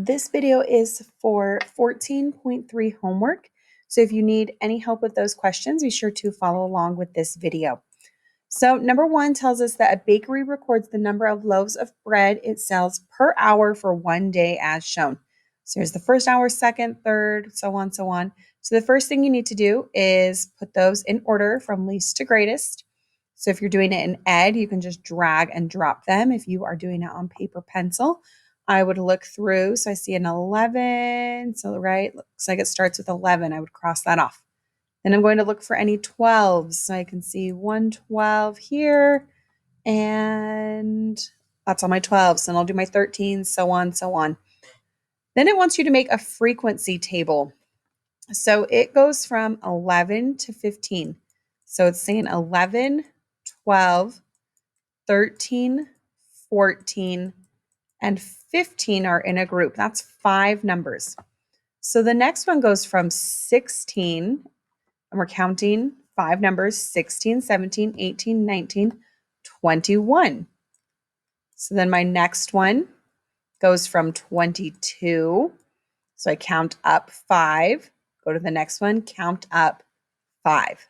this video is for 14.3 homework. So if you need any help with those questions, be sure to follow along with this video. So number 1 tells us that a bakery records the number of loaves of bread it sells per hour for one day as shown. So here's the first hour, second, third, so on, so on. So the first thing you need to do is put those in order from least to greatest. So if you're doing it in Ed, you can just drag and drop them. If you are doing it on paper pencil, I would look through. So I see an 11. So right, looks like it starts with 11. I would cross that off. Then I'm going to look for any 12s. So I can see 112 here, and that's all my 12s. And I'll do my 13s, so on, so on. Then it wants you to make a frequency table. So it goes from 11 to 15. So it's saying 11, 12, 13, 14, and 15 are in a group. That's 5 numbers. So the next one goes from 16, and we're counting 5 numbers, 16, 17, 18, 19, 21. So then my next one goes from 22. So I count up 5, go to the next one, count up 5.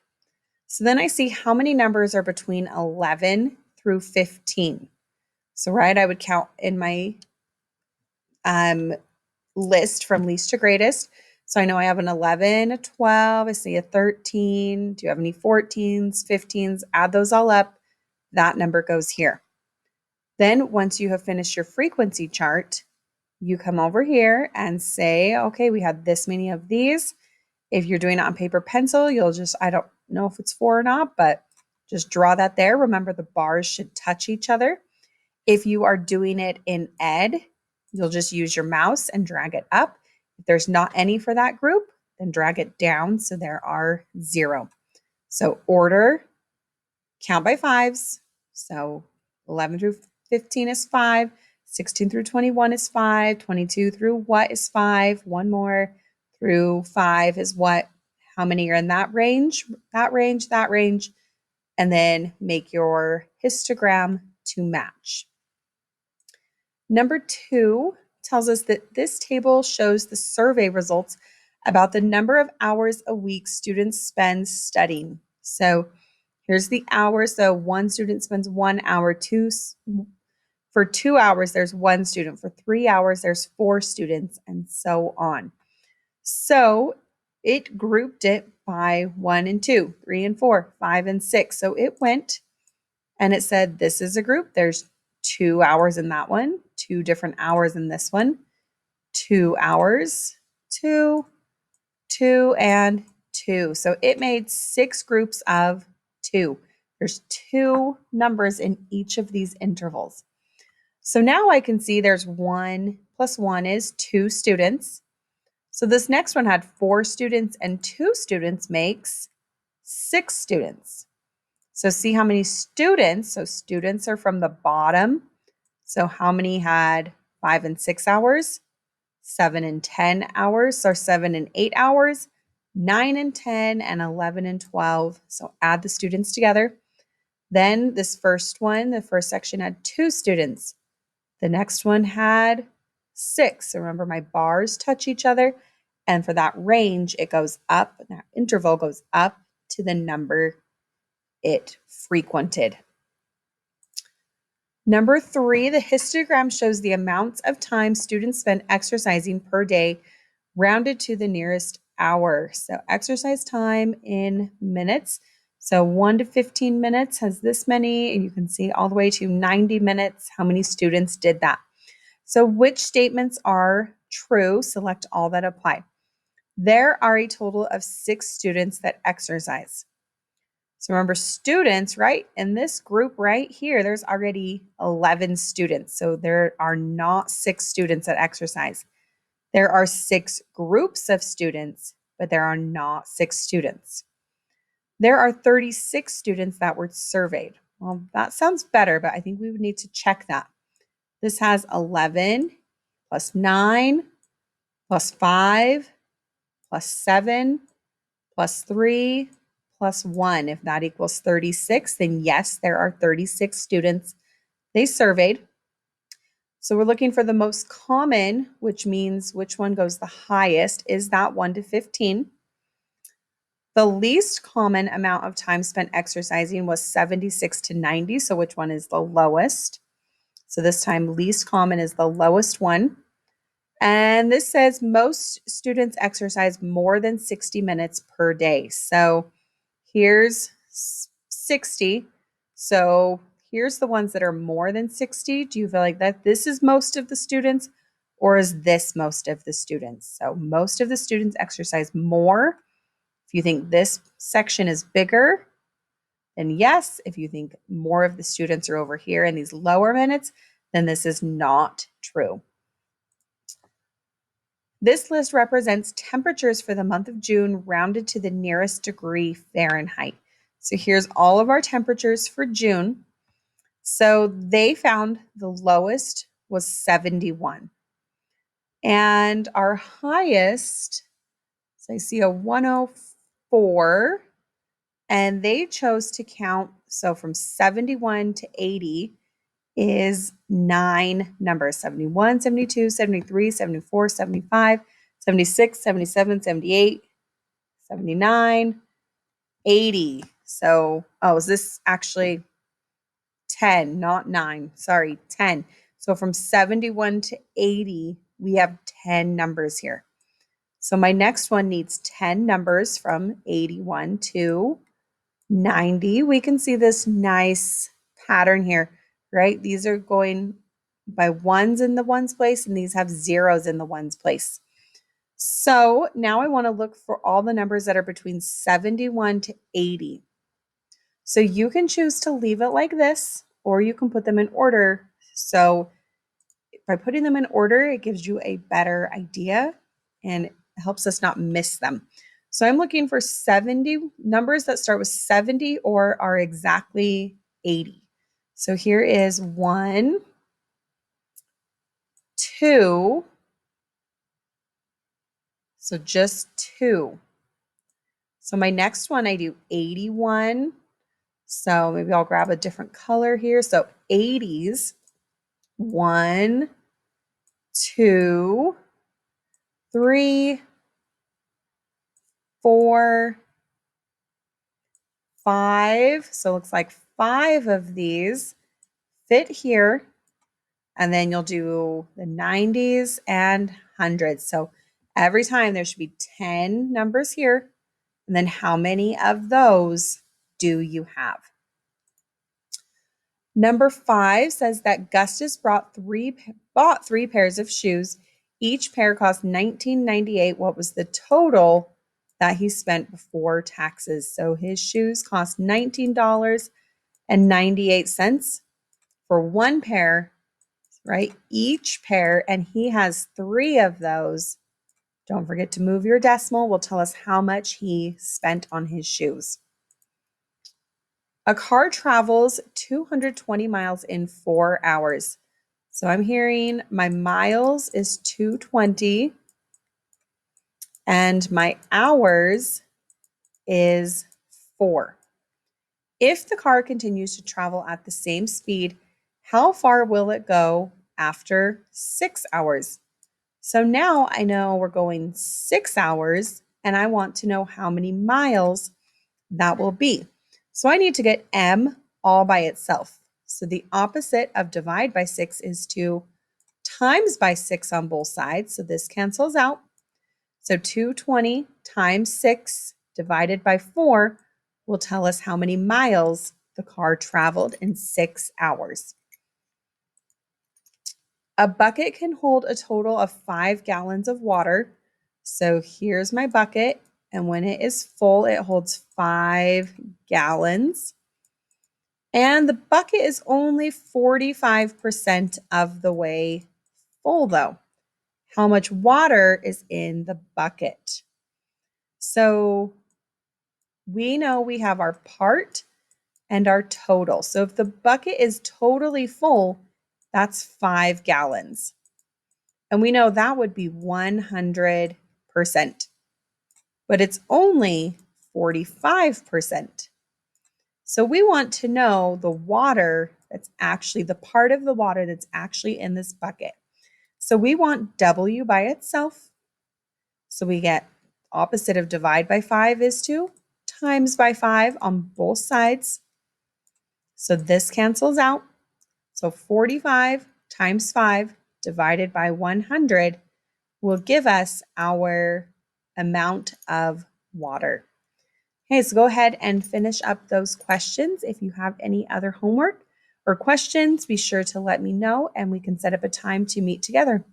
So then I see how many numbers are between 11 through 15. So right, I would count in my list from least to greatest. So I know I have an 11, a 12, I see a 13. Do you have any 14s, 15s? Add those all up. That number goes here. Then once you have finished your frequency chart, you come over here and say, okay, we had this many of these. If you're doing it on paper pencil, you'll just, I don't know if it's 4 or not, but just draw that there. Remember, the bars should touch each other. If you are doing it in Ed, you'll just use your mouse and drag it up. If there's not any for that group, then drag it down so there are 0. So order, count by 5s. So 11 through 15 is 5, 16 through 21 is 5, 22 through what is 5, one more through 5 is what, how many are in that range, that range, that range, and then make your histogram to match. Number 2 tells us that this table shows the survey results about the number of hours a week students spend studying. So here's the hours. So one student spends 1 hour. For 2 hours, there's 1 student. For 3 hours, there's 4 students, and so on. So it grouped it by 1 and 2, 3 and 4, 5 and 6. So it went and it said, this is a group. There's 2 hours in that one, 2 different hours in this one, 2 hours, 2, 2, and 2. So it made 6 groups of 2. There's 2 numbers in each of these intervals. So now I can see there's 1 plus 1 is 2 students. So this next one had 4 students and 2 students makes 6 students. So see how many students, so students are from the bottom. So how many had 5 and 6 hours, 7 and 10 hours, so 7 and 8 hours, 9 and 10, and 11 and 12. So add the students together. Then this first one, the first section had 2 students. The next one had 6. So remember, my bars touch each other. And for that range, it goes up, that interval goes up to the number it frequented. Number 3, the histogram shows the amounts of time students spend exercising per day, rounded to the nearest hour. So exercise time in minutes. So 1 to 15 minutes has this many, and you can see all the way to 90 minutes how many students did that. So which statements are true? Select all that apply. There are a total of 6 students that exercise. So remember, students, right? In this group right here, there's already 11 students. So there are not 6 students that exercise. There are 6 groups of students, but there are not 6 students. There are 36 students that were surveyed. Well, that sounds better, but I think we would need to check that. This has 11 plus 9 plus 5 plus 7 plus 3 plus 1. If that equals 36, then yes, there are 36 students they surveyed. So we're looking for the most common, which means which one goes the highest. Is that 1 to 15? The least common amount of time spent exercising was 76 to 90. So which one is the lowest? So this time, least common is the lowest one. And this says most students exercise more than 60 minutes per day. So here's 60. So here's the ones that are more than 60. Do you feel like that this is most of the students, or is this most of the students? So most of the students exercise more. If you think this section is bigger, then yes. If you think more of the students are over here in these lower minutes, then this is not true. This list represents temperatures for the month of June rounded to the nearest degree Fahrenheit. So here's all of our temperatures for June. So they found the lowest was 71. And our highest, so I see a 104, and they chose to count, so from 71 to 80 is 9 numbers: 71, 72, 73, 74, 75, 76, 77, 78, 79, 80. So, is this actually 10, not 9? Sorry, 10. So from 71 to 80, we have 10 numbers here. So my next one needs 10 numbers from 81 to 90. We can see this nice pattern here, right? These are going by ones in the ones place, and these have zeros in the ones place. So now I want to look for all the numbers that are between 71 to 80. So you can choose to leave it like this, or you can put them in order. So by putting them in order, it gives you a better idea and helps us not miss them. So I'm looking for 70 numbers that start with 70 or are exactly 80. So here is 1, 2. So just 2. So my next one, I do 81. So maybe I'll grab a different color here. So 80s, 1, 2, 3, 4, 5. So it looks like 5 of these fit here. And then you'll do the 90s and 100s. So every time there should be 10 numbers here. And then how many of those do you have? Number 5 says that Gustus bought three pairs of shoes. Each pair cost $19.98. What was the total that he spent before taxes? So his shoes cost $19.98 for one pair, right? Each pair, and he has 3 of those. Don't forget to move your decimal. Will tell us how much he spent on his shoes. A car travels 220 miles in 4 hours. So I'm hearing my miles is 220 and my hours is 4. If the car continues to travel at the same speed, how far will it go after 6 hours? So now I know we're going 6 hours, and I want to know how many miles that will be. So I need to get M all by itself. So the opposite of divide by 6 is to times by 6 on both sides. So this cancels out. So 220 times 6 divided by 4 will tell us how many miles the car traveled in 6 hours. A bucket can hold a total of 5 gallons of water. So here's my bucket. And when it is full, it holds 5 gallons. And the bucket is only 45% of the way full, though. How much water is in the bucket? So we know we have our part and our total. So if the bucket is totally full, that's 5 gallons. And we know that would be 100%. But it's only 45%. So we want to know the water That's actually the part of the water that's actually in this bucket. So we want W by itself. So we get opposite of divide by 5 is to times by 5 on both sides. So this cancels out. So 45 times 5 divided by 100 will give us our amount of water. Okay, so go ahead and finish up those questions. If you have any other homework or questions, be sure to let me know and we can set up a time to meet together.